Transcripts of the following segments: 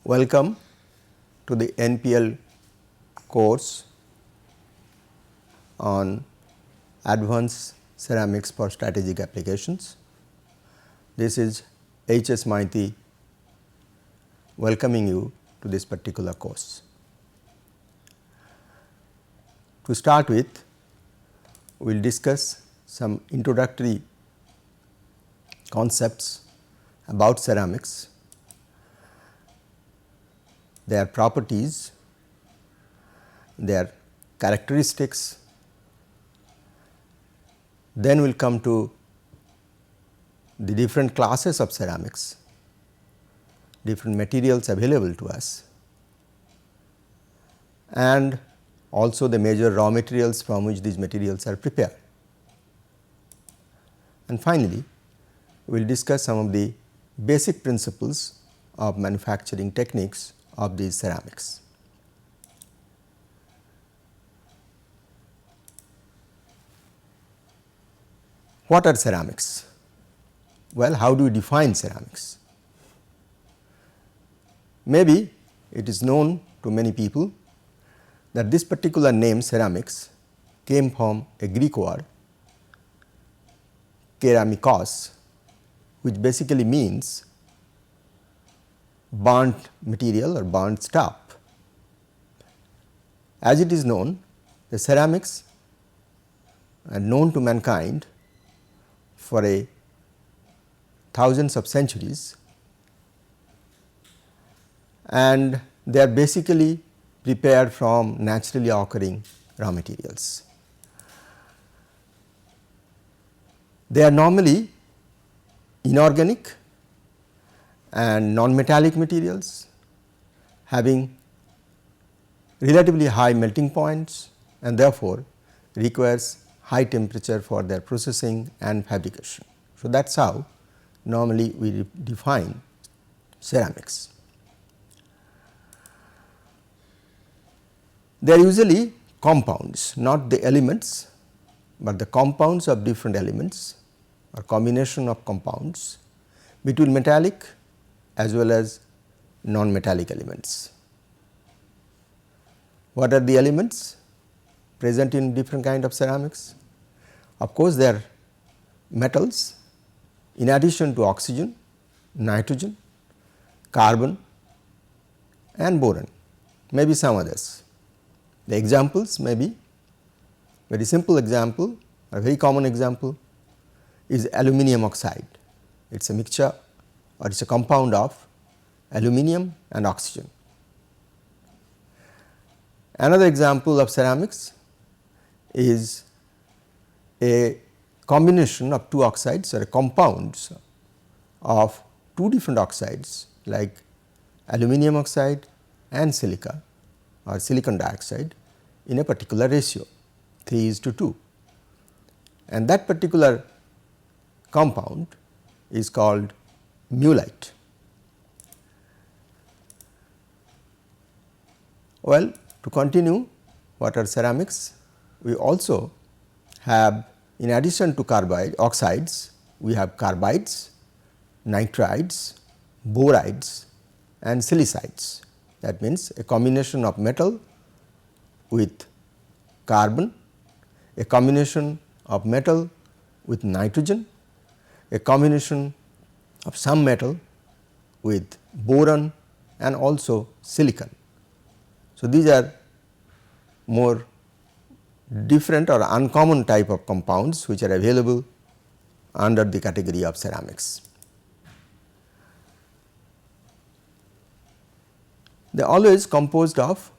Welcome to the NPL course on Advanced Ceramics for Strategic Applications. This is H.S. Maiti welcoming you to this particular course. To start with, we will discuss some introductory concepts about ceramics, their properties, their characteristics. Then we will come to the different classes of ceramics, different materials available to us, and also the major raw materials from which these materials are prepared. And finally, we will discuss some of the basic principles of manufacturing techniques of these ceramics. What are ceramics? Well, how do we define ceramics? Maybe it is known to many people that this particular name ceramics came from a Greek word keramikos, which basically means burnt material or burnt stuff. As it is known, the ceramics are known to mankind for thousands of centuries, and they are basically prepared from naturally occurring raw materials. They are normally inorganic and non-metallic materials having relatively high melting points and therefore requires high temperature for their processing and fabrication. So, that is how normally we define ceramics. They are usually compounds, not the elements, but the compounds of different elements or combination of compounds between metallic as well as non-metallic elements. What are the elements present in different kind of ceramics? Of course, they are metals in addition to oxygen, nitrogen, carbon and boron, maybe some others. The examples may be very simple example or very common example is aluminum oxide. It is a mixture or it is a compound of aluminum and oxygen. Another example of ceramics is a combination of two oxides or compounds of two different oxides like aluminum oxide and silica or silicon dioxide in a particular ratio 3:2, and that particular compound is called mullite. Well, to continue, what are ceramics? We also have, in addition to oxides, we have carbides, nitrides, borides and silicides. That means a combination of metal with carbon, a combination of metal with nitrogen, a combination of some metal with boron and also silicon. So, these are more different or uncommon type of compounds which are available under the category of ceramics. They are always composed of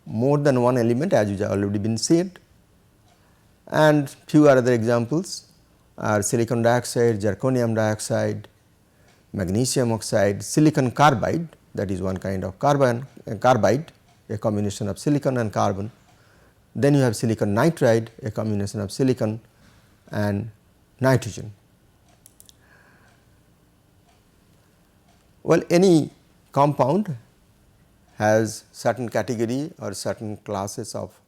more than one element, as has already been said, and few other examples are silicon dioxide, zirconium dioxide, magnesium oxide, silicon carbide, that is one kind of carbide, a combination of silicon and carbon. Then you have silicon nitride, a combination of silicon and nitrogen. Well, any compound has certain category or certain classes of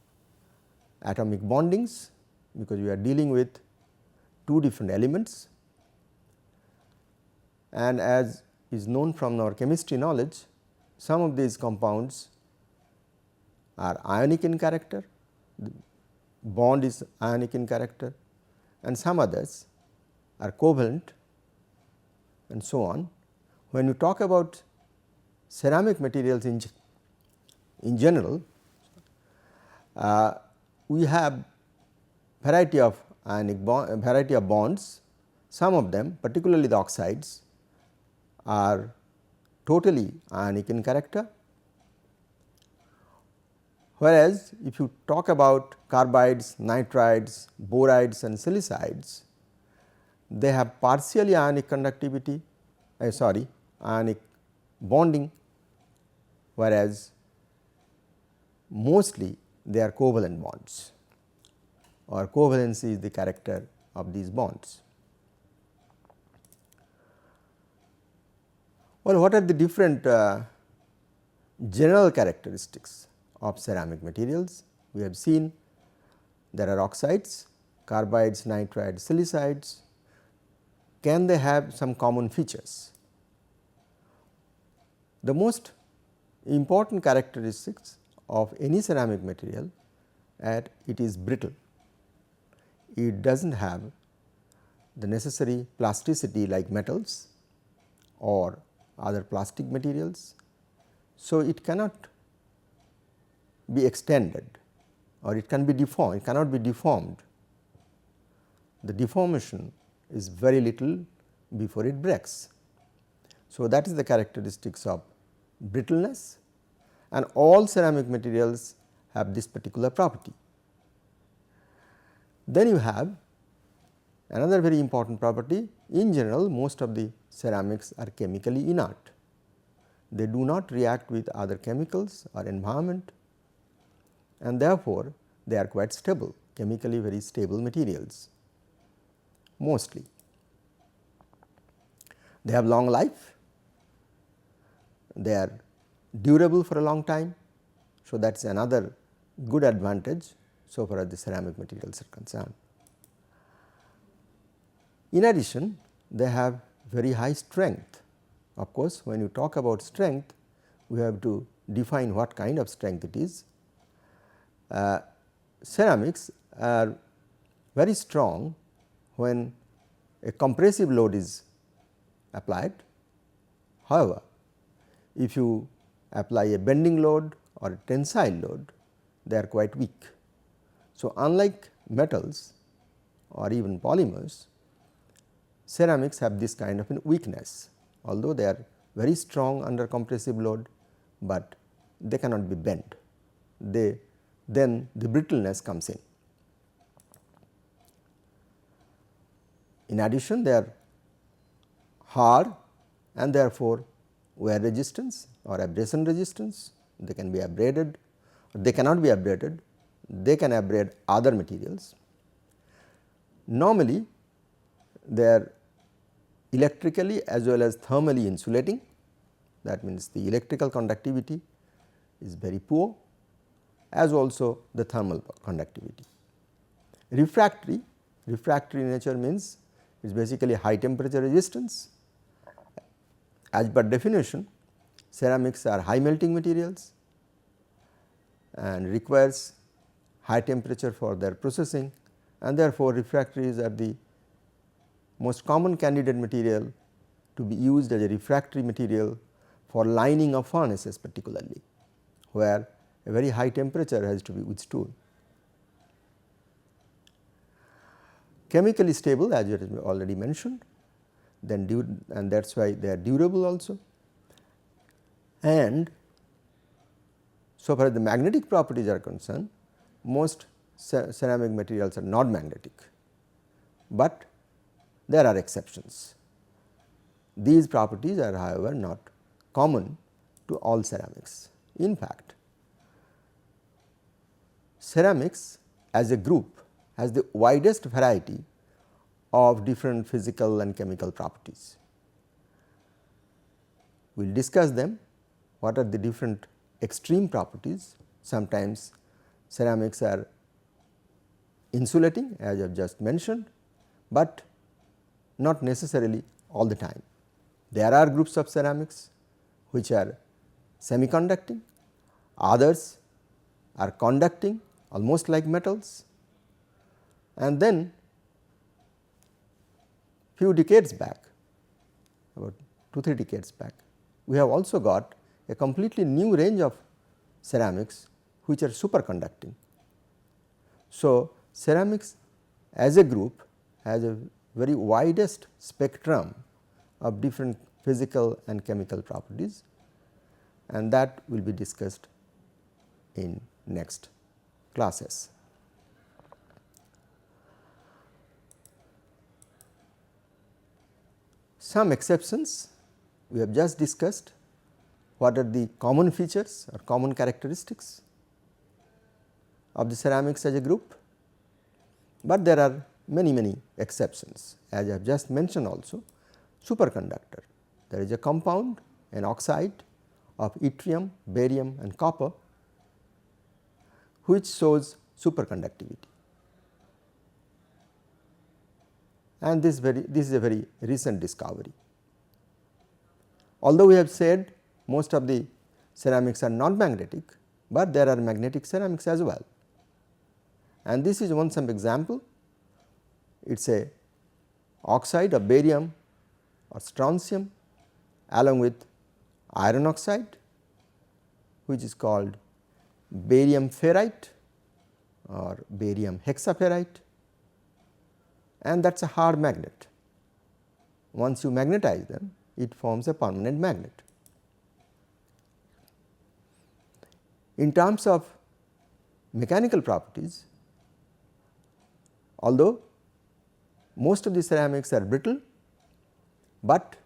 atomic bondings, because we are dealing with two different elements, and as is known from our chemistry knowledge, some of these compounds are ionic in character, the bond is ionic in character, and some others are covalent and so on. When you talk about ceramic materials in general, we have variety of bonds. Some of them, particularly the oxides, are totally ionic in character, whereas if you talk about carbides, nitrides, borides and silicides, they have partially ionic conductivity, ionic bonding, whereas mostly they are covalent bonds, or covalency is the character of these bonds. Well, what are the different general characteristics of ceramic materials? We have seen there are oxides, carbides, nitrides, silicides. Can they have some common features? The most important characteristics of any ceramic material that it is brittle. It does not have the necessary plasticity like metals or other plastic materials. So, it cannot be extended, or it can be deformed, it cannot be deformed. The deformation is very little before it breaks. So, that is the characteristics of brittleness, and all ceramic materials have this particular property. Then you have another very important property. In general, most of the ceramics are chemically inert. They do not react with other chemicals or environment, and therefore, they are quite stable, chemically very stable materials mostly. They have long life, they are durable for a long time. So, that is another good advantage so far as the ceramic materials are concerned. In addition, they have very high strength. Of course, when you talk about strength, we have to define what kind of strength it is. Ceramics are very strong when a compressive load is applied. However, if you apply a bending load or a tensile load, they are quite weak. So, unlike metals or even polymers, ceramics have this kind of a weakness, although they are very strong under compressive load, but they cannot be bent. Then the brittleness comes in. In addition, they are hard and therefore wear resistance or abrasion resistance. They can be abraded, they cannot be abraded, they can abrade other materials. Normally, they are electrically as well as thermally insulating, that means the electrical conductivity is very poor, as also the thermal conductivity. Refractory nature means it is basically high temperature resistance. As per definition, ceramics are high melting materials and requires high temperature for their processing, and therefore, refractories are the most common candidate material to be used as a refractory material for lining of furnaces, particularly where a very high temperature has to be withstood. Chemically stable, as you have already mentioned, and that is why they are durable also. And so far as the magnetic properties are concerned, most ceramic materials are not magnetic, but there are exceptions. These properties are, however, not common to all ceramics. In fact, ceramics as a group has the widest variety of different physical and chemical properties. We will discuss them, what are the different extreme properties. Sometimes ceramics are insulating, as I have just mentioned, but not necessarily all the time. There are groups of ceramics which are semiconducting, others are conducting almost like metals, and then few decades back, about 2-3 decades back, we have also got a completely new range of ceramics which are superconducting. So, ceramics as a group has a very widest spectrum of different physical and chemical properties, and that will be discussed in next classes. Some exceptions we have just discussed. What are the common features or common characteristics of the ceramics as a group, but there are many exceptions. As I have just mentioned also, superconductor, there is a compound, an oxide of yttrium, barium and copper which shows superconductivity, and this is a very recent discovery. Although we have said most of the ceramics are non-magnetic, but there are magnetic ceramics as well, and this is one some example. It is a oxide of barium or strontium along with iron oxide, which is called barium ferrite or barium hexaferrite, and that is a hard magnet. Once you magnetize them, it forms a permanent magnet. In terms of mechanical properties, although most of the ceramics are brittle, but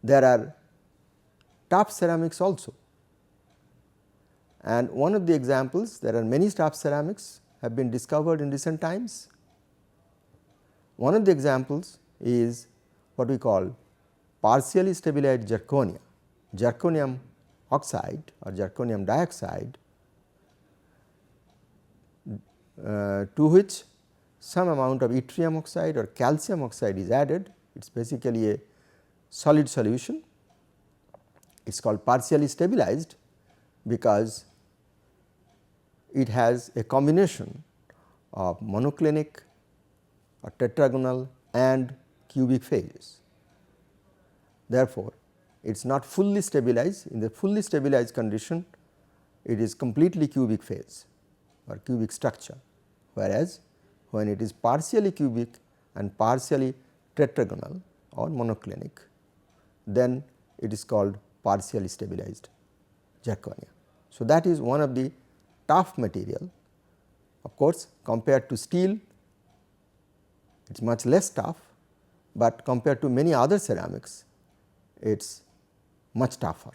there are tough ceramics also, and one of the examples, there are many tough ceramics have been discovered in recent times. One of the examples is what we call partially stabilized zirconia, zirconium oxide or zirconium dioxide, to which some amount of yttrium oxide or calcium oxide is added. It is basically a solid solution. It is called partially stabilized because it has a combination of monoclinic or tetragonal and cubic phases. Therefore, it is not fully stabilized. In the fully stabilized condition, it is completely cubic phase or cubic structure, whereas when it is partially cubic and partially tetragonal or monoclinic, then it is called partially stabilized zirconia. So, that is one of the tough material. Of course, compared to steel, it is much less tough, but compared to many other ceramics, it is much tougher.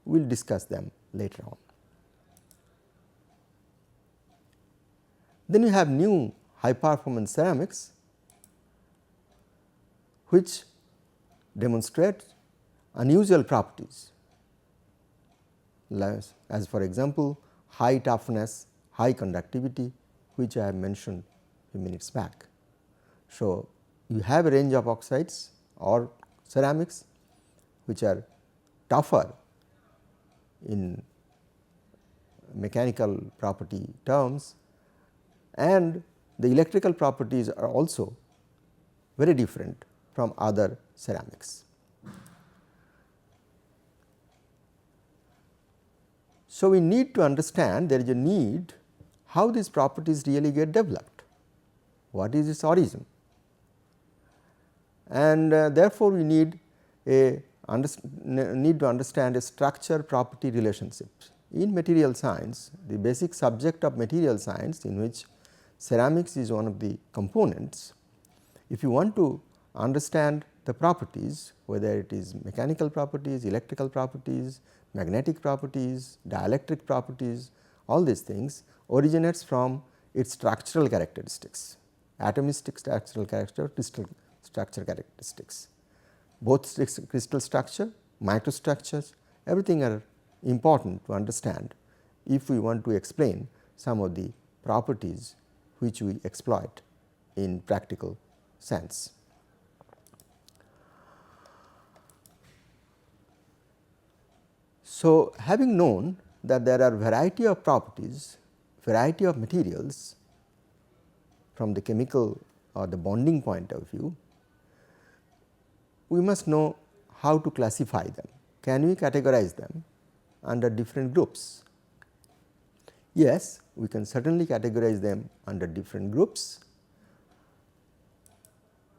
We will discuss them later on. Then you have new high performance ceramics which demonstrate unusual properties, as for example, high toughness, high conductivity, which I have mentioned a few minutes back. So, you have a range of oxides or ceramics which are tougher in mechanical property terms, and the electrical properties are also very different from other ceramics. So, we need to understand, there is a need how these properties really get developed, what is its origin, and therefore, we need to understand a structure property relationship. In material science, the basic subject of material science, in which ceramics is one of the components, if you want to understand the properties, whether it is mechanical properties, electrical properties, magnetic properties, dielectric properties, all these things originates from its structural characteristics, atomistic structural character, crystal structure characteristics. Both crystal structure, microstructures, everything are important to understand if we want to explain some of the properties which we exploit in practical sense. So, having known that there are variety of properties, variety of materials from the chemical or the bonding point of view, we must know how to classify them. Can we categorize them under different groups? Yes, we can certainly categorize them under different groups.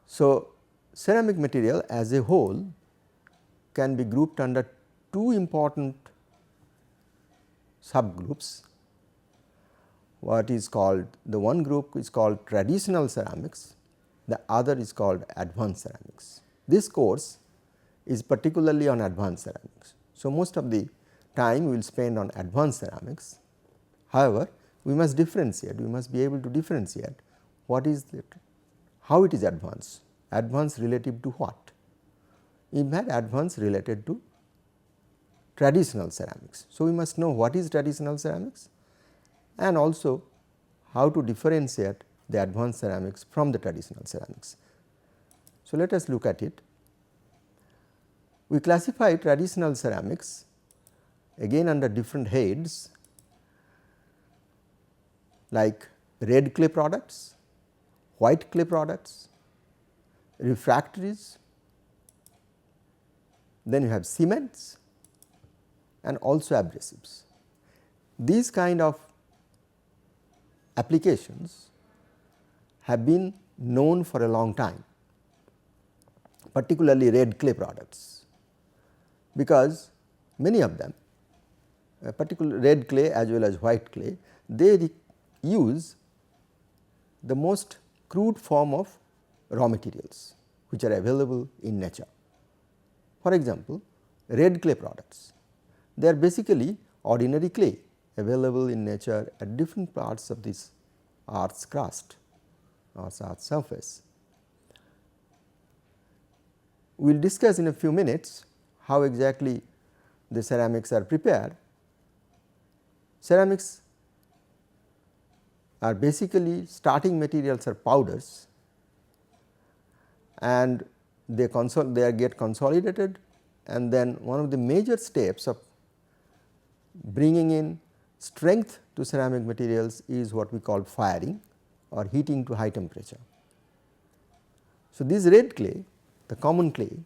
So, ceramic material as a whole can be grouped under two important subgroups. What is called, the one group is called traditional ceramics, the other is called advanced ceramics. This course is particularly on advanced ceramics. So, most of the time we will spend on advanced ceramics. However, we must differentiate, we must be able to differentiate what is it, how it is advanced, advanced relative to what. In fact, advanced related to traditional ceramics. So, we must know what is traditional ceramics and also how to differentiate the advanced ceramics from the traditional ceramics. So, let us look at it. We classify traditional ceramics again under different heads like red clay products, white clay products, refractories, then you have cements and also abrasives. These kind of applications have been known for a long time, particularly red clay products, because many of them, particularly red clay as well as white clay, they use the most crude form of raw materials which are available in nature. For example, red clay products, they are basically ordinary clay available in nature at different parts of this earth's crust or earth's surface. We will discuss in a few minutes how exactly the ceramics are prepared. Ceramics are basically starting materials are powders and they get consolidated, and then one of the major steps of bringing in strength to ceramic materials is what we call firing or heating to high temperature. So, this red clay, the common clay,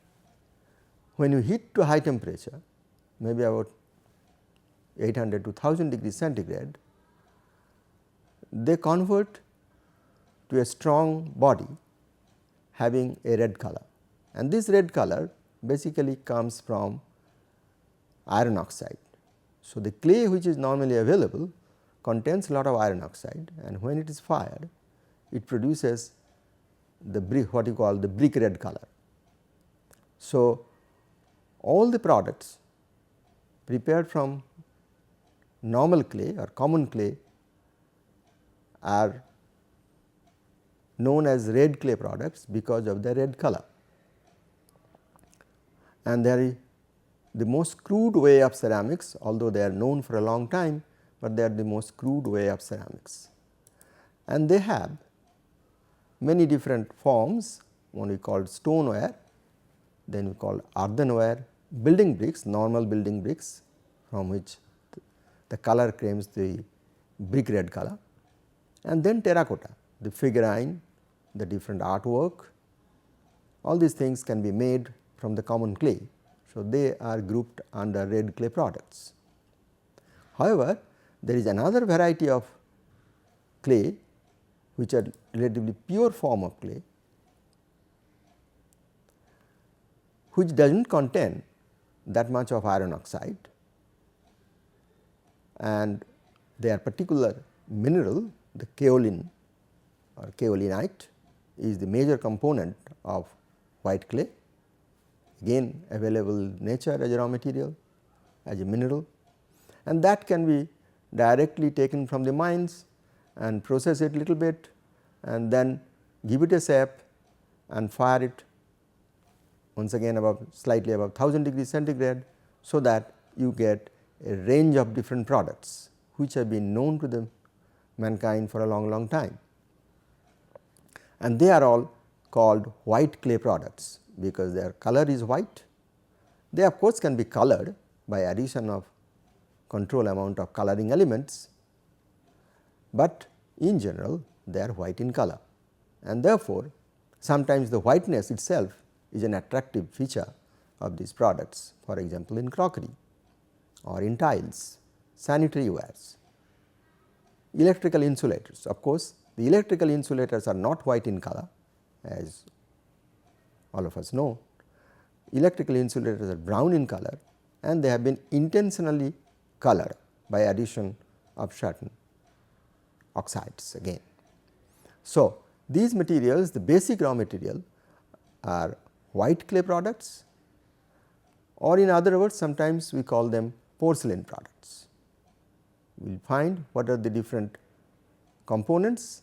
when you heat to high temperature, maybe about 800 to 1000 degrees centigrade, they convert to a strong body having a red color, and this red color basically comes from iron oxide. So, the clay which is normally available contains a lot of iron oxide, and when it is fired it produces the brick, what you call the brick red color. So, all the products prepared from normal clay or common clay are known as red clay products because of the red color, and they are the most crude way of ceramics, although they are known for a long time, but they are the most crude way of ceramics. And they have many different forms, one we call stoneware, then we call earthenware, building bricks, normal building bricks from which the color claims the brick red color, and then terracotta, the figurine, the different artwork, all these things can be made from the common clay. So, they are grouped under red clay products. However, there is another variety of clay which are relatively pure form of clay, which does not contain that much of iron oxide, and their particular mineral, the kaolin or kaolinite, is the major component of white clay, again available in nature as a raw material, as a mineral, and that can be directly taken from the mines and process it little bit and then give it a shape and fire it once again above slightly above 1000 degrees centigrade, so that you get a range of different products which have been known to the mankind for a long time, and they are all called white clay products because their color is white. They of course can be colored, by addition of control amount of coloring elements, but in general they are white in color, and therefore, sometimes the whiteness itself is an attractive feature of these products, for example, in crockery or in tiles, sanitary wares. Electrical insulators, of course, the electrical insulators are not white in color, as all of us know. Electrical insulators are brown in color, and they have been intentionally colored by addition of certain oxides again. So, these materials, the basic raw material, are white clay products, or in other words sometimes we call them porcelain products. We will find what are the different components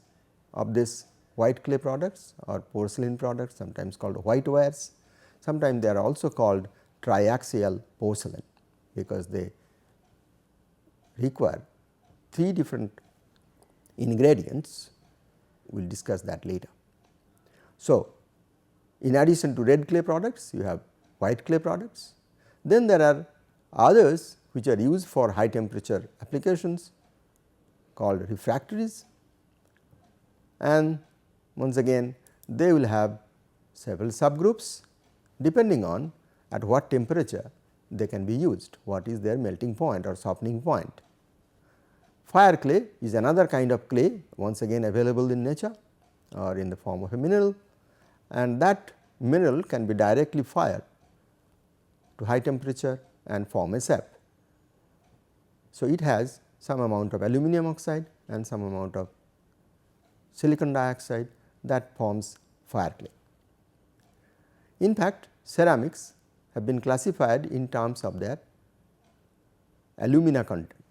of this white clay products or porcelain products, sometimes called white wares. Sometimes they are also called triaxial porcelain, because they require 3 different ingredients. We will discuss that later. So, in addition to red clay products, you have white clay products. Then there are others which are used for high temperature applications called refractories, and once again they will have several subgroups depending on at what temperature they can be used, what is their melting point or softening point. Fire clay is another kind of clay, once again available in nature or in the form of a mineral, and that mineral can be directly fired to high temperature and form a sap. So, it has some amount of aluminum oxide and some amount of silicon dioxide that forms fire clay. In fact, ceramics have been classified in terms of their alumina content,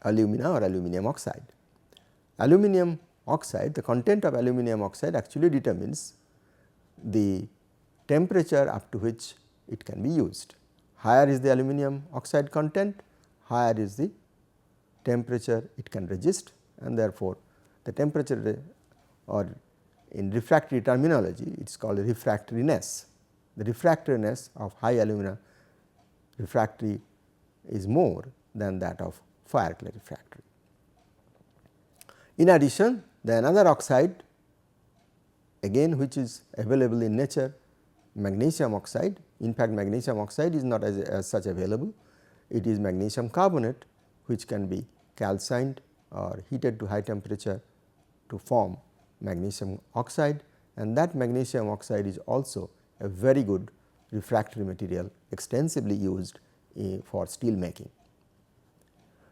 alumina or aluminum oxide. Aluminum oxide, the content of aluminum oxide actually determines the temperature up to which it can be used. Higher is the aluminum oxide content, higher is the temperature it can resist, and therefore, the temperature, or in refractory terminology it is called refractoriness. The refractoriness of high alumina refractory is more than that of fire clay refractory. In addition, the another oxide again which is available in nature, magnesium oxide. In fact, magnesium oxide is not as such available, it is magnesium carbonate which can be calcined or heated to high temperature to form magnesium oxide, and that magnesium oxide is also a very good refractory material extensively used for steel making.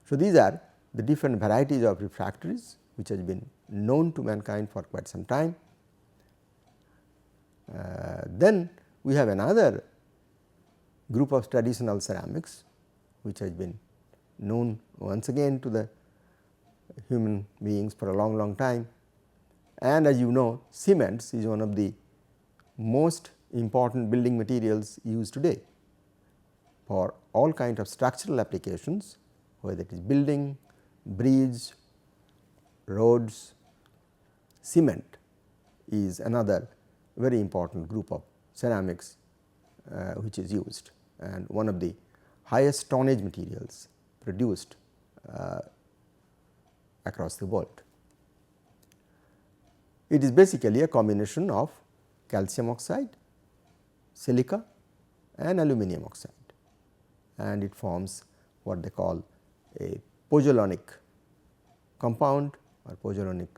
So, these are the different varieties of refractories which has been known to mankind for quite some time. Then we have another group of traditional ceramics which has been known once again to the human beings for a long time, and as you know, cements is one of the most important building materials used today for all kinds of structural applications, whether it is building, bridge, roads. Cement is another very important group of ceramics which is used, and one of the highest tonnage materials produced across the world. It is basically a combination of calcium oxide, silica and aluminum oxide, and it forms what they call a pozzolanic compound or pozzolanic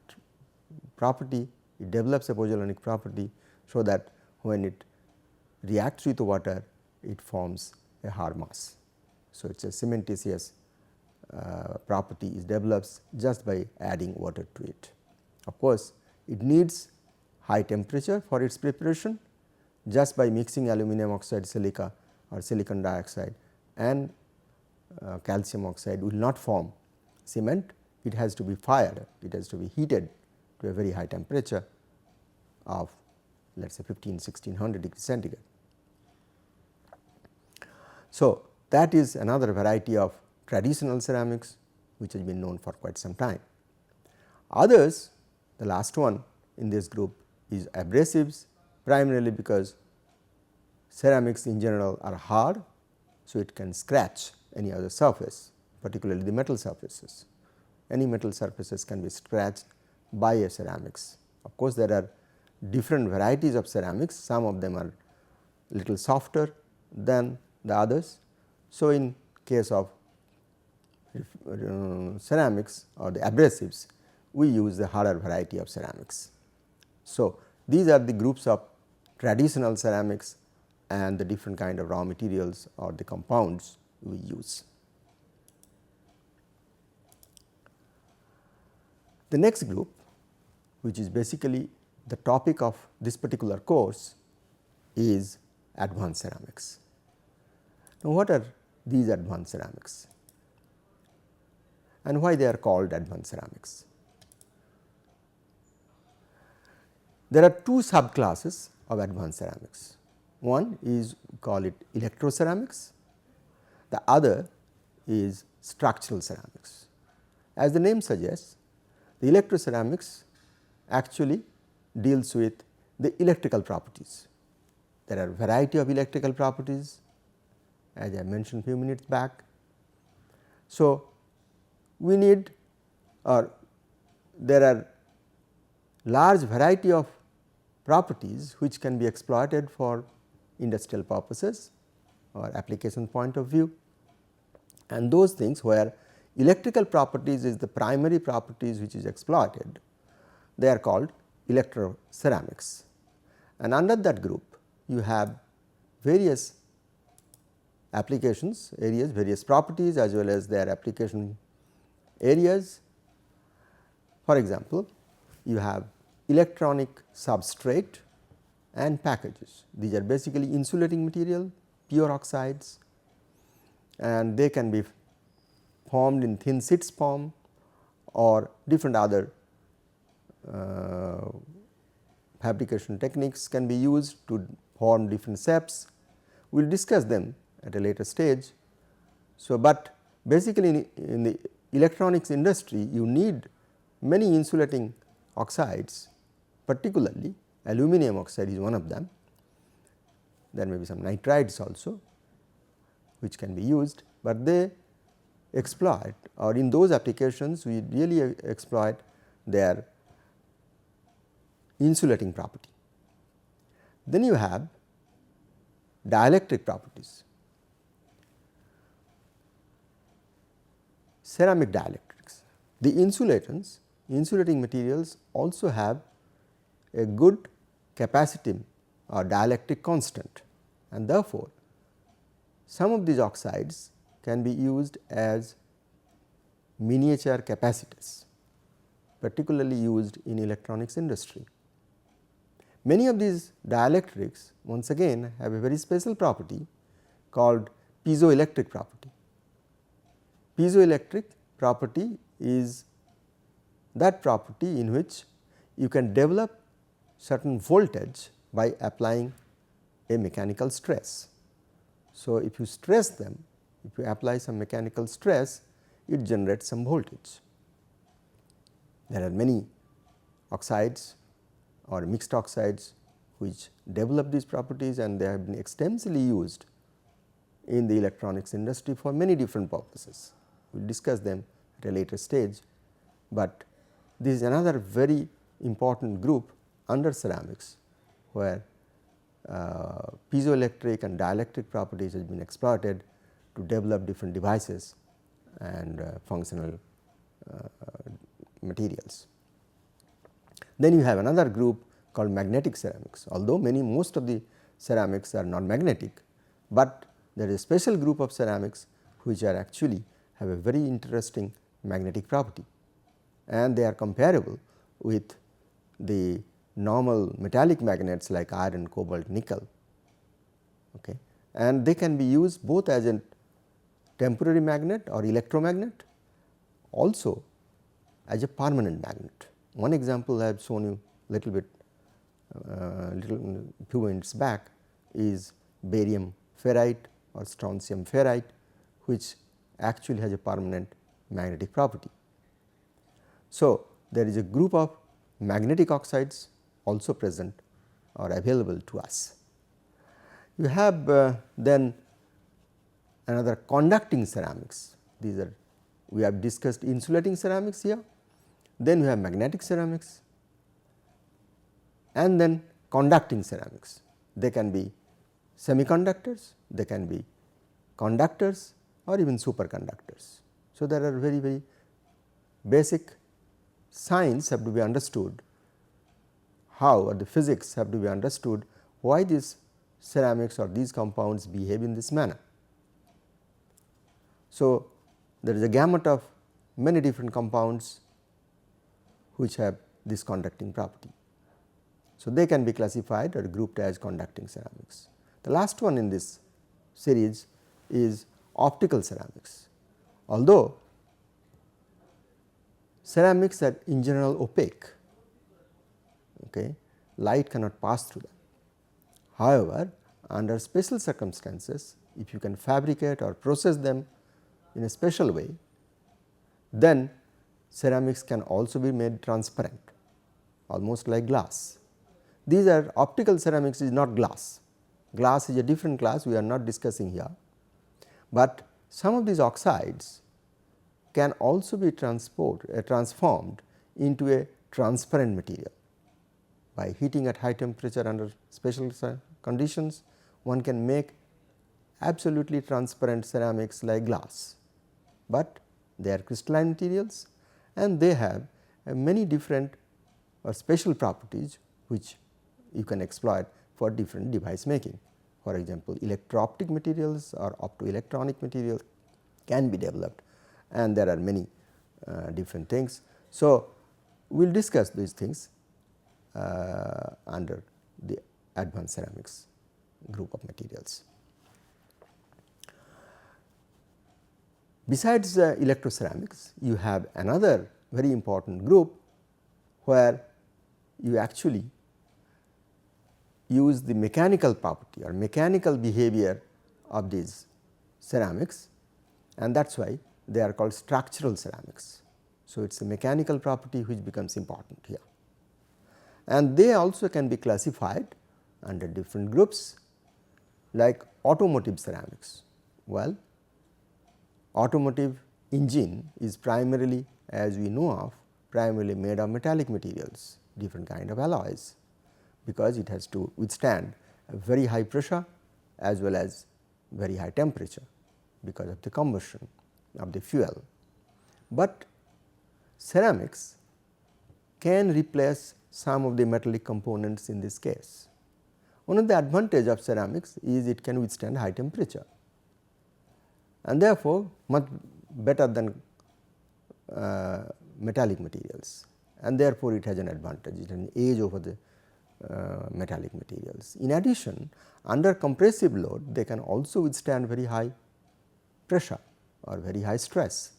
property. It develops a pozzolanic property, so that when it reacts with water it forms a hard mass. So, it is a cementitious property is develops just by adding water to it. Of course, it needs high temperature for its preparation. Just by mixing aluminum oxide, silica or silicon dioxide and calcium oxide will not form cement. It has to be fired, it has to be heated to a very high temperature of let us say 1600 degrees centigrade. So, that is another variety of traditional ceramics which has been known for quite some time. Others, the last one in this group is abrasives, primarily because ceramics in general are hard. So, it can scratch any other surface, particularly the metal surfaces. Any metal surfaces can be scratched by a ceramics. Of course, there are different varieties of ceramics, some of them are little softer than the others. So, in case of ceramics or the abrasives, we use the harder variety of ceramics. So, these are the groups of traditional ceramics and the different kind of raw materials or the compounds we use. The next group, which is basically the topic of this particular course, is advanced ceramics. Now, what are these advanced ceramics and why they are called advanced ceramics? There are two subclasses of advanced ceramics. One is we call it electro ceramics, the other is structural ceramics. As the name suggests, the electro ceramics actually deals with the electrical properties. There are variety of electrical properties, as I mentioned few minutes back. So, we need, or there are large variety of properties which can be exploited for industrial purposes or application point of view, and those things where electrical properties is the primary properties which is exploited, they are called electro ceramics. And under that group you have various applications areas, various properties as well as their application areas. For example, you have electronic substrate and packages. These are basically insulating material, pure oxides, and they can be formed in thin sheets form or different other fabrication techniques can be used to form different shapes. We will discuss them at a later stage. So, but basically in the electronics industry you need many insulating oxides, particularly aluminum oxide is one of them. There may be some nitrides also which can be used, but they exploit, or in those applications we really exploit their insulating property. Then you have dielectric properties. Ceramic dielectrics. The insulating materials also have a good capacitive or dielectric constant, and therefore, some of these oxides can be used as miniature capacitors, particularly used in electronics industry. Many of these dielectrics once again have a very special property called piezoelectric property. Piezoelectric property is that property in which you can develop certain voltage by applying a mechanical stress. So, if you stress them, if you apply some mechanical stress, it generates some voltage. There are many oxides or mixed oxides which develop these properties, and they have been extensively used in the electronics industry for many different purposes. We will discuss them at a later stage, but this is another very important group under ceramics where piezoelectric and dielectric properties has been exploited to develop different devices and functional materials. Then you have another group called magnetic ceramics. Although most of the ceramics are not magnetic, but there is a special group of ceramics which are actually have a very interesting magnetic property, and they are comparable with the normal metallic magnets like iron, cobalt, nickel, okay. And they can be used both as a temporary magnet or electromagnet, also as a permanent magnet. One example I have shown you little bit few minutes back is barium ferrite or strontium ferrite, which actually has a permanent magnetic property. So, there is a group of magnetic oxides also present or available to us. You have then another conducting ceramics. These are, we have discussed insulating ceramics here, then we have magnetic ceramics, and then conducting ceramics. They can be semiconductors, they can be conductors or even superconductors. So, there are very basic science have to be understood, how, or the physics have to be understood, why these ceramics or these compounds behave in this manner. So, there is a gamut of many different compounds which have this conducting property. So, they can be classified or grouped as conducting ceramics. The last one in this series is optical ceramics. Although ceramics are in general opaque, okay, light cannot pass through them. However, under special circumstances, if you can fabricate or process them in a special way, then ceramics can also be made transparent, almost like glass. These are optical ceramics, is not glass. Glass is a different class, we are not discussing here, but some of these oxides can also be transformed into a transparent material. By heating at high temperature under special conditions, one can make absolutely transparent ceramics like glass, but they are crystalline materials and they have many different or special properties which you can exploit for different device making. For example, electro-optic materials or optoelectronic materials can be developed, and there are many different things. So, we will discuss these things under the advanced ceramics group of materials. Besides electroceramics, you have another very important group where you actually use the mechanical property or mechanical behavior of these ceramics, and that is why they are called structural ceramics. So, it is a mechanical property which becomes important here, and they also can be classified under different groups like automotive ceramics. Well, automotive engine is primarily, as we know of, primarily made of metallic materials, different kind of alloys, because it has to withstand a very high pressure as well as very high temperature because of the combustion of the fuel. But ceramics can replace some of the metallic components in this case. One of the advantage of ceramics is it can withstand high temperature, and therefore, much better than metallic materials, and therefore, it has an advantage, it has an edge over the metallic materials. In addition, under compressive load they can also withstand very high pressure or very high stress,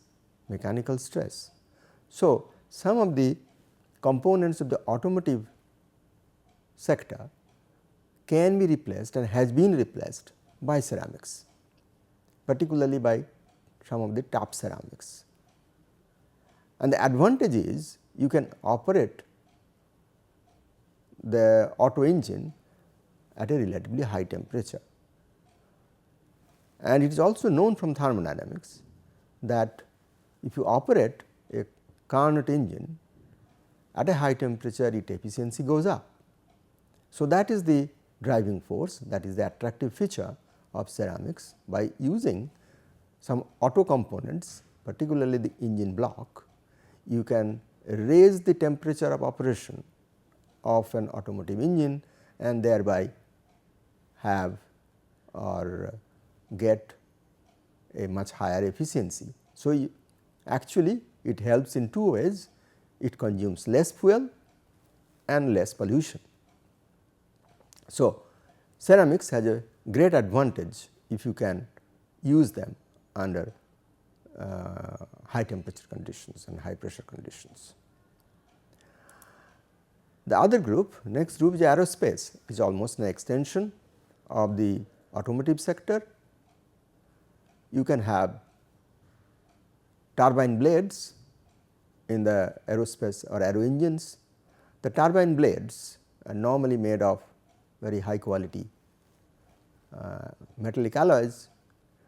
mechanical stress. So, some of the components of the automotive sector can be replaced and has been replaced by ceramics, particularly by some of the top ceramics. And the advantage is you can operate the auto engine at a relatively high temperature, and it is also known from thermodynamics that if you operate a Carnot engine at a high temperature, its efficiency goes up. So, that is the driving force, that is the attractive feature of ceramics. By using some auto components, particularly the engine block, you can raise the temperature of operation of an automotive engine and thereby have or get a much higher efficiency. So, actually it helps in two ways, it consumes less fuel and less pollution. So, ceramics has a great advantage if you can use them under high temperature conditions and high pressure conditions. The other group, next group is aerospace, is almost an extension of the automotive sector. You can have turbine blades in the aerospace or aero engines. The turbine blades are normally made of very high quality metallic alloys,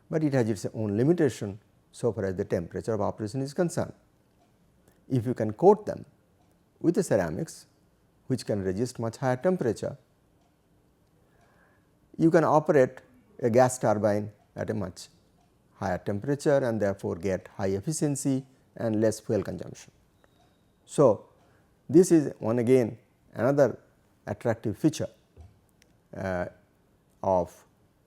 but it has its own limitation so far as the temperature of operation is concerned. If you can coat them with the ceramics which can resist much higher temperature, you can operate a gas turbine at a much higher temperature and therefore get high efficiency and less fuel consumption. So, this is one again another attractive feature of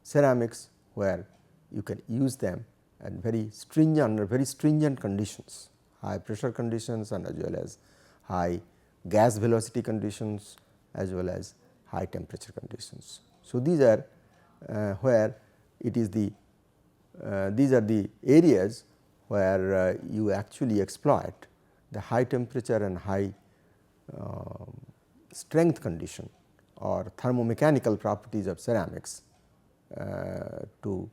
ceramics, where you can use them at very stringent under very stringent conditions, high pressure conditions and as well as high gas velocity conditions as well as high temperature conditions. So, these are where it is the these are the areas where you actually exploit the high temperature and high strength condition or thermomechanical properties of ceramics to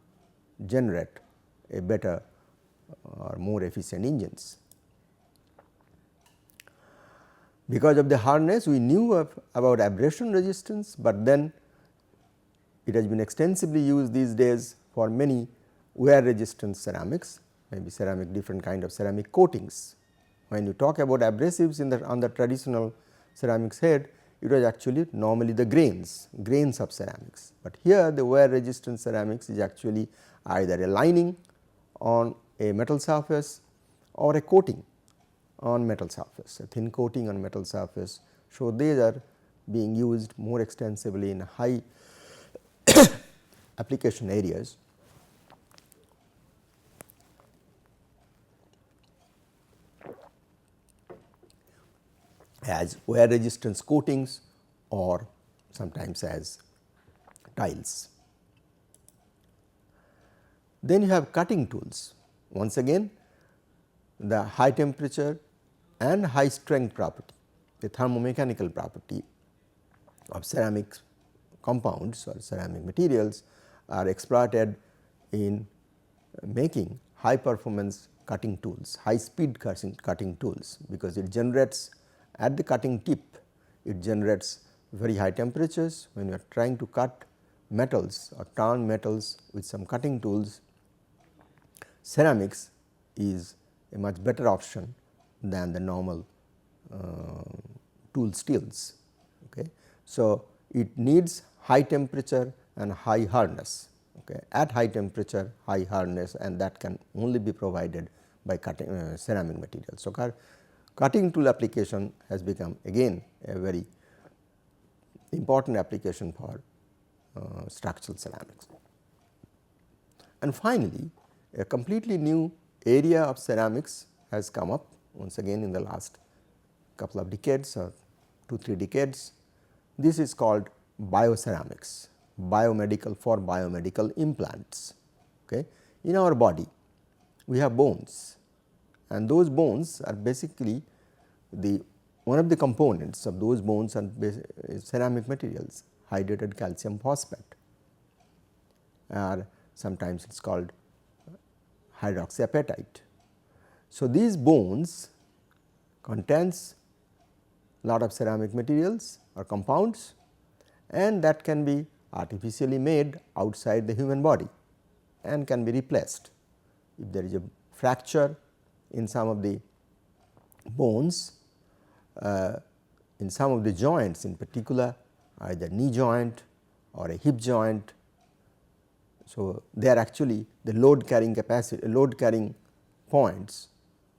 generate a better or more efficient engines. Because of the hardness, we knew about abrasion resistance, but then it has been extensively used these days for many wear resistant ceramics, maybe different kind of ceramic coatings. When you talk about abrasives on the traditional ceramics head, it was actually normally the grains of ceramics, but here the wear resistant ceramics is actually either a lining on a metal surface or a coating on metal surface, a thin coating on metal surface. So, these are being used more extensively in high application areas. As wear resistance coatings or sometimes as tiles. Then you have cutting tools. Once again, the high temperature and high strength property, the thermomechanical property of ceramic compounds or ceramic materials are exploited in making high performance cutting tools, high speed cutting tools, because it generates at the cutting tip, it generates very high temperatures. When you are trying to cut metals or turn metals with some cutting tools, ceramics is a much better option than the normal tool steels. Okay. So, it needs high temperature and high hardness, okay, at high temperature, high hardness, and that can only be provided by cutting ceramic materials. So, cutting tool application has become again a very important application for structural ceramics. And finally, a completely new area of ceramics has come up once again in the last couple of decades or 2-3 decades. This is called bioceramics, biomedical implants. Okay. In our body, we have bones, and those bones are basically one of the components of those bones are ceramic materials, hydrated calcium phosphate, or sometimes it is called hydroxyapatite. So, these bones contains lot of ceramic materials or compounds, and that can be artificially made outside the human body and can be replaced. If there is a fracture in some of the bones, in some of the joints in particular, either knee joint or a hip joint. So, they are actually the load carrying capacity, load carrying points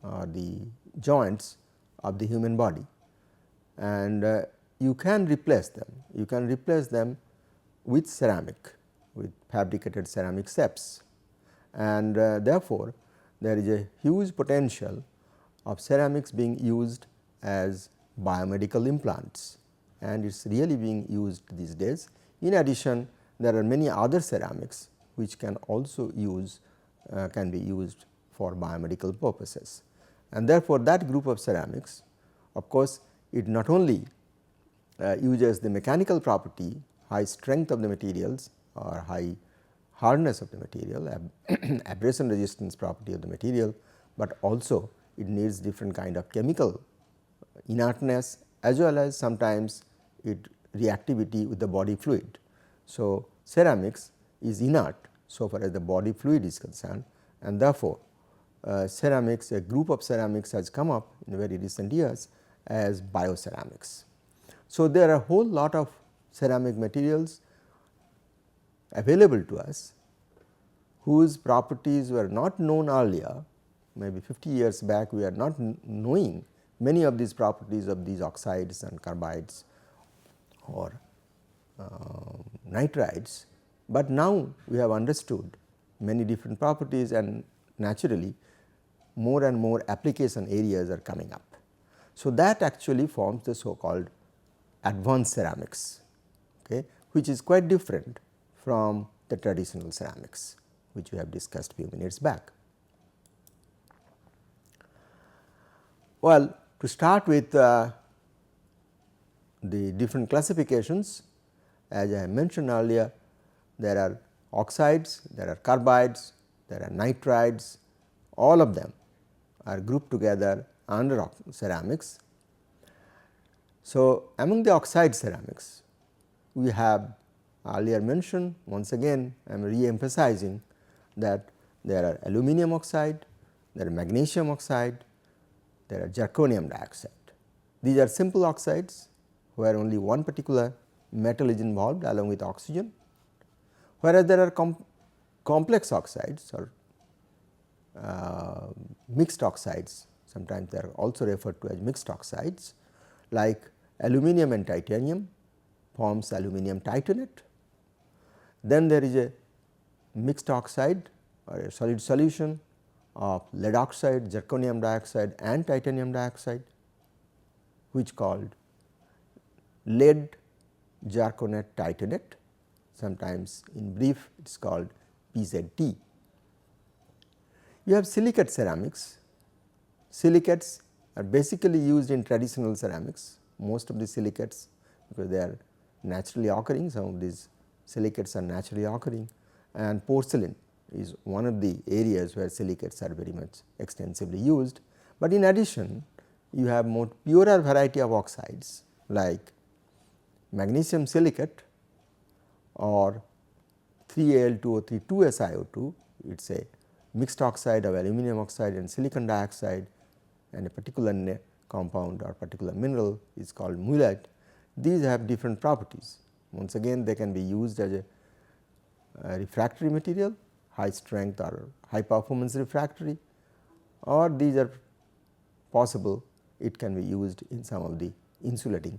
or the joints of the human body, and you can replace them. You can replace them with ceramic, with fabricated ceramic shapes, and therefore, there is a huge potential of ceramics being used as biomedical implants, and it is really being used these days. In addition, there are many other ceramics which can also use can be used for biomedical purposes, and therefore, that group of ceramics, of course, it not only uses the mechanical property, high strength of the materials or high hardness of the material, abrasion resistance property of the material, but also it needs different kind of chemical inertness as well as sometimes it reactivity with the body fluid. So, ceramics is inert so far as the body fluid is concerned, and therefore, ceramics, a group of ceramics has come up in very recent years as bioceramics. So, there are a whole lot of ceramic materials available to us whose properties were not known earlier. Maybe 50 years back we are not knowing many of these properties of these oxides and carbides or nitrides, but now we have understood many different properties, and naturally more and more application areas are coming up. So, that actually forms the so called advanced ceramics, okay, which is quite different from the traditional ceramics which we have discussed few minutes back. Well, to start with the different classifications, as I mentioned earlier, there are oxides, there are carbides, there are nitrides, all of them are grouped together under ceramics. So, among the oxide ceramics, we have earlier mentioned, once again I am re-emphasizing that there are aluminum oxide, there are magnesium oxide, there are zirconium dioxide. These are simple oxides where only one particular metal is involved along with oxygen, whereas there are complex oxides or mixed oxides, sometimes they are also referred to as mixed oxides, like aluminum and titanium forms aluminum titanate. Then there is a mixed oxide or a solid solution of lead oxide, zirconium dioxide and titanium dioxide, which called lead zirconate titanate, sometimes in brief it is called PZT. You have silicate ceramics. Silicates are basically used in traditional ceramics, most of the silicates, because they are naturally occurring, some of these silicates are naturally occurring, and porcelain is one of the areas where silicates are very much extensively used. But in addition, you have more purer variety of oxides like magnesium silicate or 3Al2O3 2SiO2, it is a mixed oxide of aluminum oxide and silicon dioxide, and a particular compound or particular mineral is called mullite. These have different properties. Once again, they can be used as a refractory material, high strength or high performance refractory, or these are possible it can be used in some of the insulating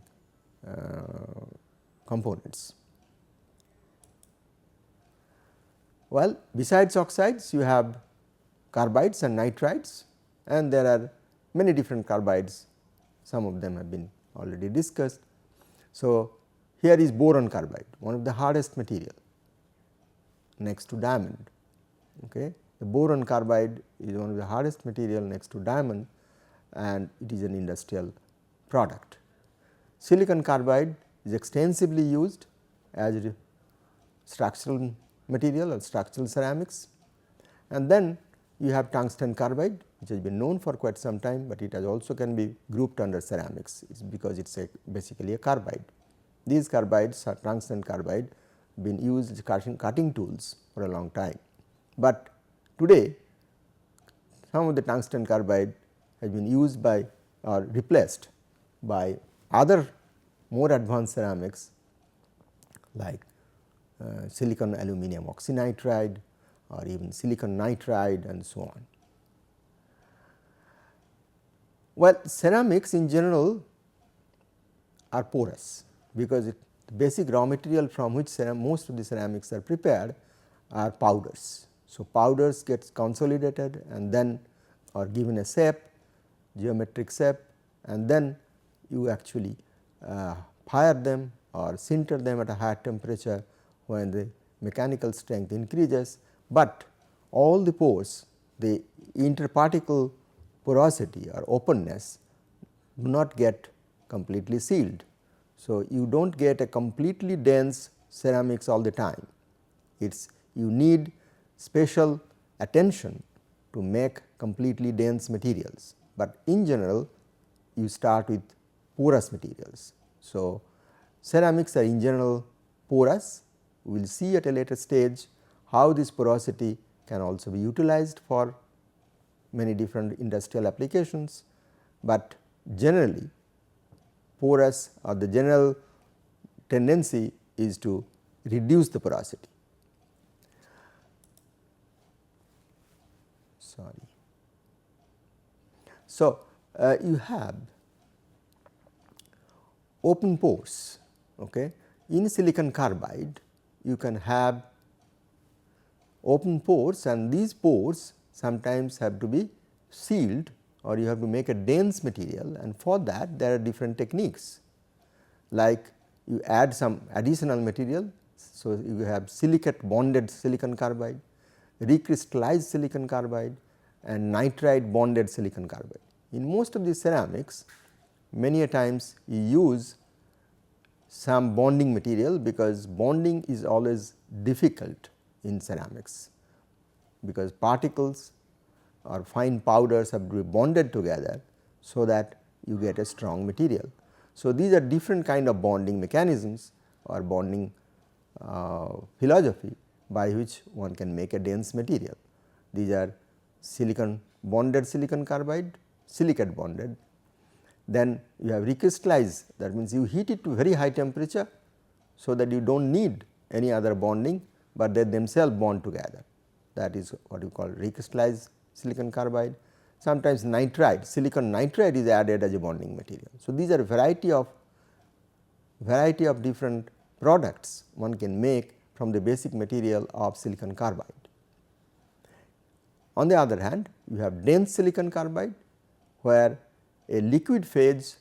components. Well, besides oxides you have carbides and nitrides, and there are many different carbides, some of them have been already discussed. So, here is boron carbide, one of the hardest material next to diamond. Okay. The boron carbide is one of the hardest material next to diamond, and it is an industrial product. Silicon carbide is extensively used as a structural material or structural ceramics, and then you have tungsten carbide, which has been known for quite some time, but it has also can be grouped under ceramics. It is because it is basically a carbide. These carbides are tungsten carbide been used as cutting tools for a long time, but today some of the tungsten carbide has been used by or replaced by other more advanced ceramics like silicon aluminum oxynitride or even silicon nitride and so on. Well, ceramics in general are porous, because the basic raw material from which most of the ceramics are prepared are powders. So, powders gets consolidated and then are given a shape, geometric shape, and then you actually fire them or sinter them at a higher temperature when the mechanical strength increases, but all the pores, the interparticle porosity or openness do not get completely sealed. So, you do not get a completely dense ceramics all the time. It's you need special attention to make completely dense materials, but in general you start with porous materials. So, ceramics are in general porous. We will see at a later stage how this porosity can also be utilized for many different industrial applications, but generally porous or the general tendency is to reduce the porosity. Sorry. So, you have open pores. Okay. In silicon carbide you can have open pores, and these pores sometimes have to be sealed, or you have to make a dense material, and for that there are different techniques, like you add some additional material. So, you have silicate bonded silicon carbide, recrystallized silicon carbide and nitride bonded silicon carbide. In most of these ceramics, many a times you use some bonding material, because bonding is always difficult in ceramics, because particles or fine powders have to be bonded together, so that you get a strong material. So, these are different kind of bonding mechanisms or bonding philosophy by which one can make a dense material. These are silicon bonded silicon carbide, silicate bonded. Then you have recrystallized, that means you heat it to very high temperature, so that you do not need any other bonding, but they themselves bond together. That is what you call recrystallized silicon carbide. Sometimes nitride, silicon nitride is added as a bonding material. So, these are variety of different products one can make from the basic material of silicon carbide. On the other hand, you have dense silicon carbide, where a liquid phase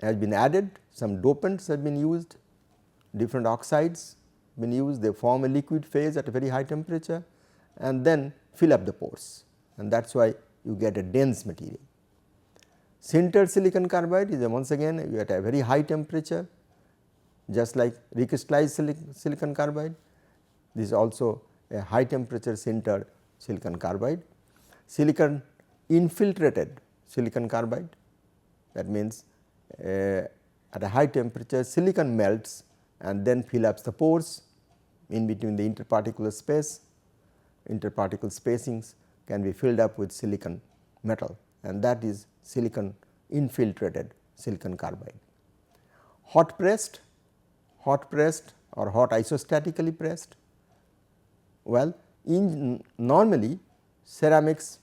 has been added, some dopants have been used, different oxides been used, they form a liquid phase at a very high temperature and then fill up the pores, and that is why you get a dense material. Sintered silicon carbide is once again you at a very high temperature, just like recrystallized silicon carbide. This is also a high temperature sintered silicon carbide. Silicon infiltrated silicon carbide, that means at a high temperature silicon melts and then fill up the pores in between the interparticular space. Interparticle spacings can be filled up with silicon metal, and that is silicon infiltrated silicon carbide. Hot pressed or hot isostatically pressed. Well, normally ceramics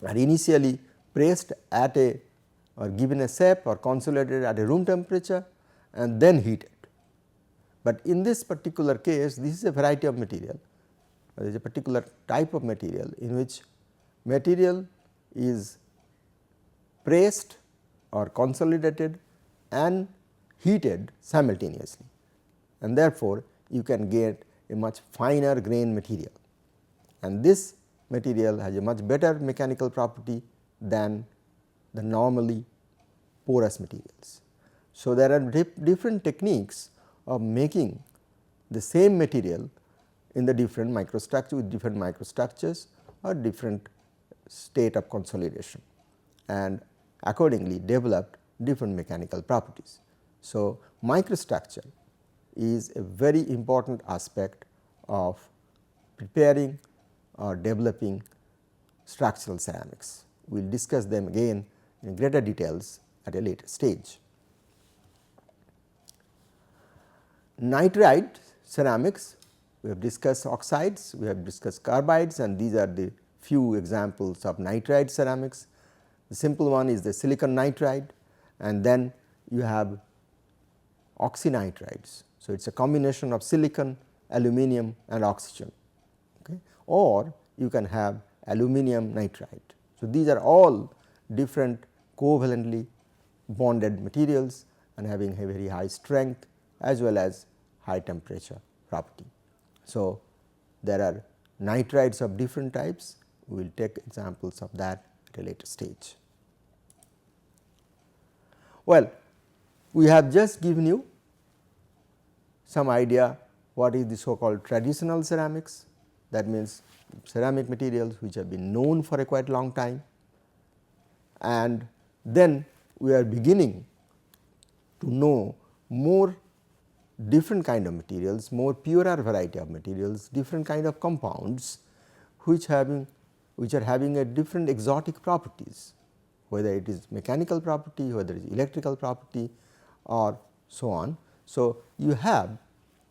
are initially pressed at a or given a shape or consolidated at a room temperature and then heated. But in this particular case, this is a variety of material. There is a particular type of material in which material is pressed or consolidated and heated simultaneously, and therefore, you can get a much finer grain material, and this material has a much better mechanical property than the normally porous materials. So, there are different techniques of making the same material in the different microstructure with different microstructures or different state of consolidation, and accordingly developed different mechanical properties. So, microstructure is a very important aspect of preparing or developing structural ceramics. We will discuss them again in greater details at a later stage. Nitride ceramics, we have discussed oxides, we have discussed carbides, and these are the few examples of nitride ceramics. The simple one is the silicon nitride, and then you have oxynitrides. So, it is a combination of silicon, aluminum and oxygen, okay. Or you can have aluminum nitride. So, these are all different covalently bonded materials and having a very high strength as well as high temperature property. So, there are nitrides of different types, we will take examples of that at a later stage. Well, we have just given you some idea what is the so called traditional ceramics, that means ceramic materials which have been known for a quite long time, and then we are beginning to know more different kind of materials, more purer variety of materials, different kind of compounds which are having a different exotic properties, whether it is mechanical property, whether it is electrical property or so on. So, you have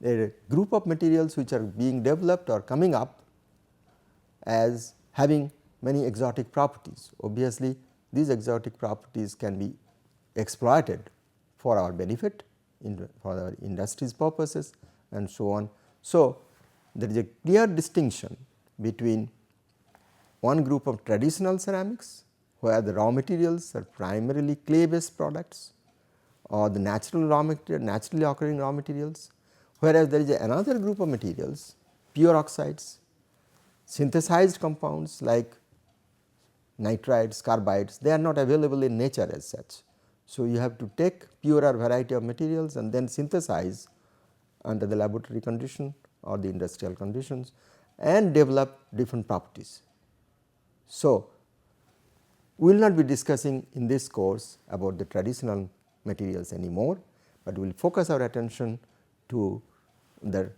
a group of materials which are being developed or coming up as having many exotic properties. Obviously, these exotic properties can be exploited for our benefit, for our industry's purposes and so on. So, there is a clear distinction between one group of traditional ceramics, where the raw materials are primarily clay based products or the natural raw material, naturally occurring raw materials, whereas there is another group of materials, pure oxides, synthesized compounds like nitrides, carbides, they are not available in nature as such. So, you have to take purer variety of materials and then synthesize under the laboratory condition or the industrial conditions and develop different properties. So, we will not be discussing in this course about the traditional materials anymore, but we will focus our attention to the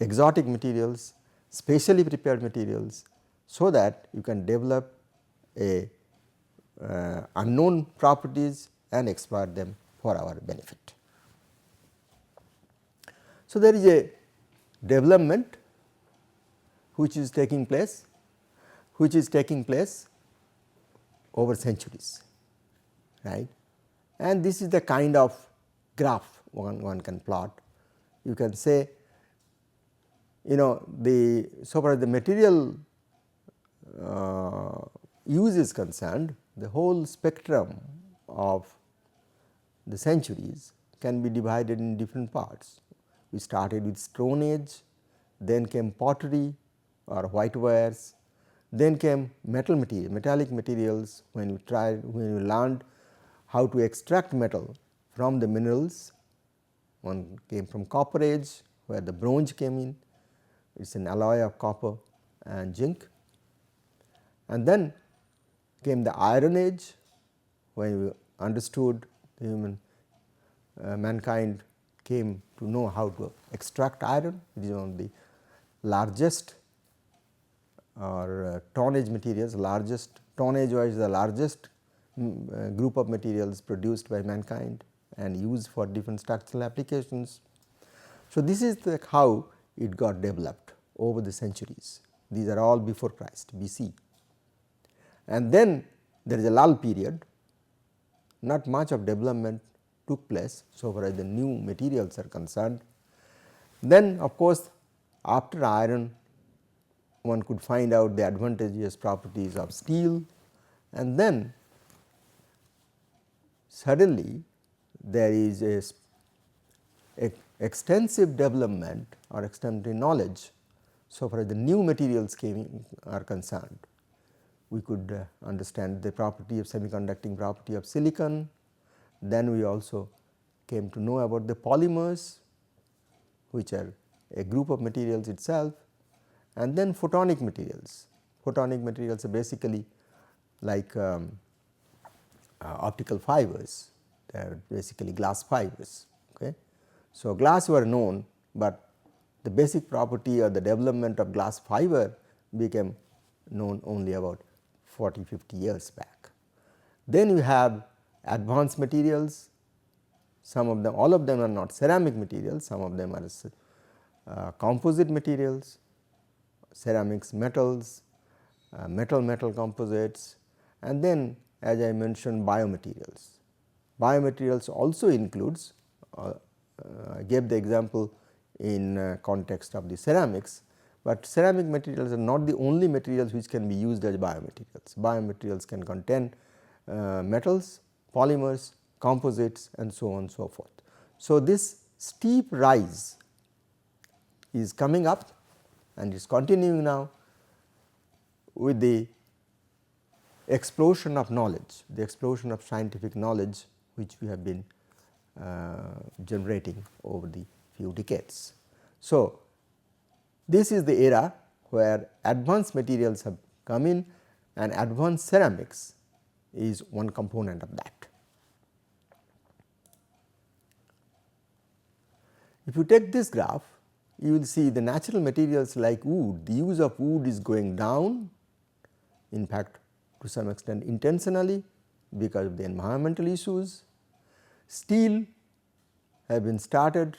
exotic materials, specially prepared materials, so that you can develop a unknown properties and exploit them for our benefit. So, there is a development which is taking place over centuries, right, and this is the kind of graph one can plot. You can say, so far as the material use is concerned, the whole spectrum of the centuries can be divided in different parts. We started with Stone Age, then came pottery or white wares, then came metallic materials, when we learned how to extract metal from the minerals. One came from Copper Age, where the bronze came in, it is an alloy of copper and zinc, and then came the Iron Age, when we understood mankind came to know how to extract iron. It is one of the largest or tonnage materials, tonnage wise the largest group of materials produced by mankind and used for different structural applications. So, this is how it got developed over the centuries. These are all before Christ, BC. And then there is a lull period, not much of development took place so far as the new materials are concerned. Then of course, after iron one could find out the advantageous properties of steel, and then suddenly there is a extensive development or extensive knowledge so far as the new materials are concerned. We could understand the property of semiconducting property of silicon. Then we also came to know about the polymers, which are a group of materials itself, and then photonic materials. Photonic materials are basically like optical fibers, they are basically glass fibers. Okay. So, glass were known, but the basic property or the development of glass fiber became known only about 40-50 years back. Then you have advanced materials, some of them, all of them are not ceramic materials, some of them are composite materials, ceramics, metals, metal composites, and then as I mentioned biomaterials. Biomaterials also includes, I gave the example in context of the ceramics, but ceramic materials are not the only materials which can be used as biomaterials. Biomaterials can contain metals, polymers, composites and so on and so forth. So, this steep rise is coming up and is continuing now with the explosion of knowledge, the explosion of scientific knowledge which we have been generating over the few decades. So, this is the era where advanced materials have come in, and advanced ceramics is one component of that. If you take this graph, you will see the natural materials like wood, the use of wood is going down, in fact to some extent intentionally because of the environmental issues. Steel have been started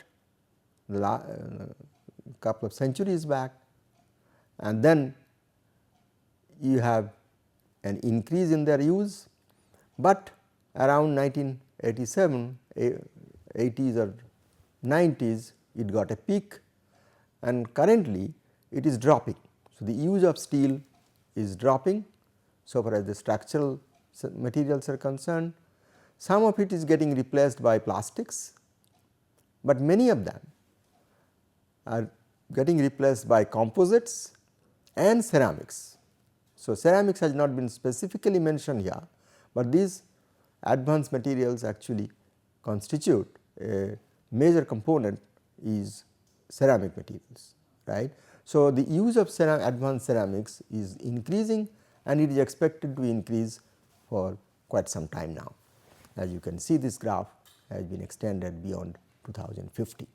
couple of centuries back, and then you have an increase in their use, but around 1987, 80s or 90s it got a peak, and currently it is dropping. So, the use of steel is dropping so far as the structural materials are concerned. Some of it is getting replaced by plastics, but many of them are getting replaced by composites and ceramics. So, ceramics has not been specifically mentioned here, but these advanced materials actually constitute a major component is ceramic materials, right. So, the use of advanced ceramics is increasing, and it is expected to increase for quite some time now. As you can see, this graph has been extended beyond 2050.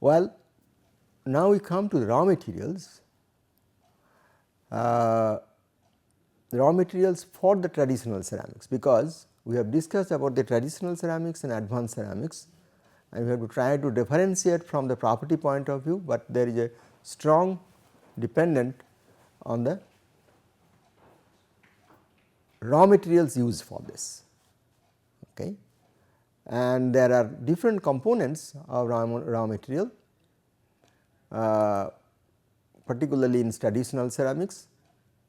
Well, now we come to the raw materials. The raw materials for the traditional ceramics, because we have discussed about the traditional ceramics and advanced ceramics, and we have to try to differentiate from the property point of view, but there is a strong dependent on the raw materials used for this. Okay. And there are different components of raw material, particularly in traditional ceramics.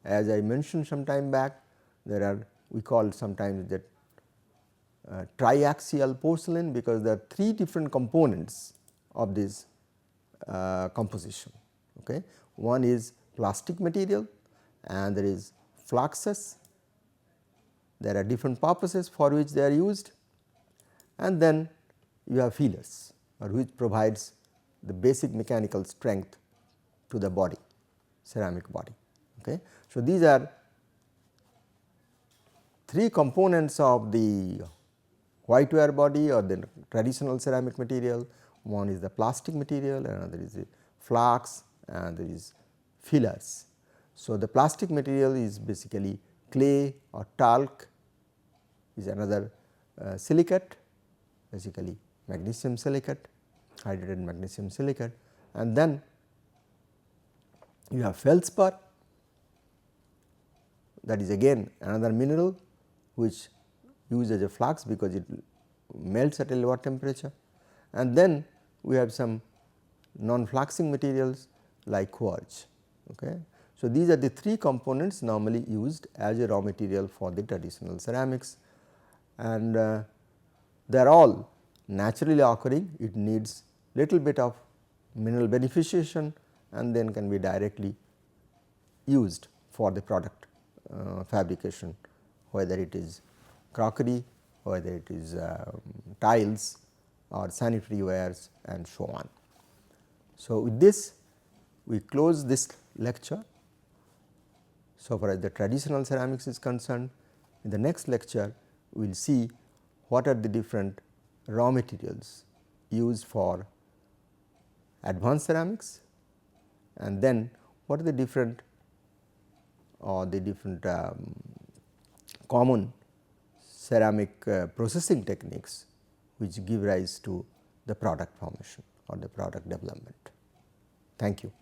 As I mentioned some time back, there are, we call sometimes that triaxial porcelain, because there are 3 different components of this composition. Okay. One is plastic material, and there is fluxes. There are different purposes for which they are used, and then you have fillers, or which provides the basic mechanical strength to the body, ceramic body. Okay. So, these are 3 components of the whiteware body or the traditional ceramic material. One is the plastic material, another is the flux, and there is fillers. So, the plastic material is basically clay or talc, is another silicate, basically magnesium silicate, hydrated magnesium silicate, and then you have feldspar, that is again another mineral which used as a flux because it melts at a lower temperature, and then we have some non-fluxing materials like quartz. Okay. So, these are the 3 components normally used as a raw material for the traditional ceramics, and they are all naturally occurring. It needs little bit of mineral beneficiation, and then can be directly used for the product fabrication, whether it is crockery, whether it is tiles or sanitary wares, and so on. So, with this we close this lecture so far as the traditional ceramics is concerned. In the next lecture, we will see what are the different raw materials used for advanced ceramics, and then what are the different common ceramic processing techniques which give rise to the product formation or the product development. Thank you.